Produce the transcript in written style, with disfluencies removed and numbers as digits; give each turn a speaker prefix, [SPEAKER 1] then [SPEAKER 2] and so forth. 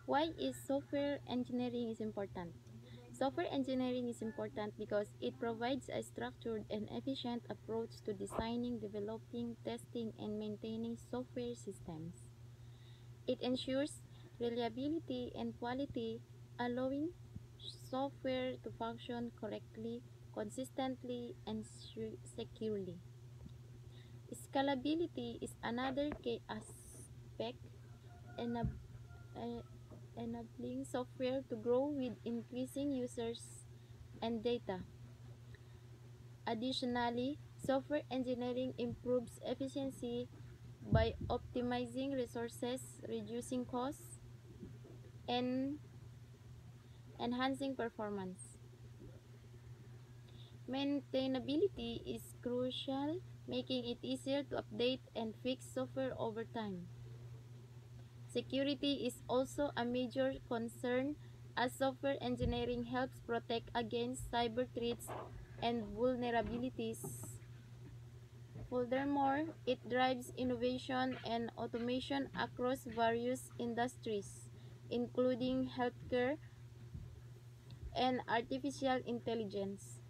[SPEAKER 1] Why is software engineering is important? Software engineering is important because it provides a structured and efficient approach to designing, developing, testing, and maintaining software systems. It ensures reliability and quality, allowing software to function correctly, consistently, and securely. Scalability is another key aspect, enab- uh, enabling software to grow with increasing users and data. Additionally, software engineering improves efficiency by optimizing resources, reducing costs, and enhancing performance. Maintainability is crucial, making it easier to update and fix software over time. Security is also a major concern as software engineering helps protect against cyber threats and vulnerabilities. Furthermore, it drives innovation and automation across various industries, including healthcare and artificial intelligence.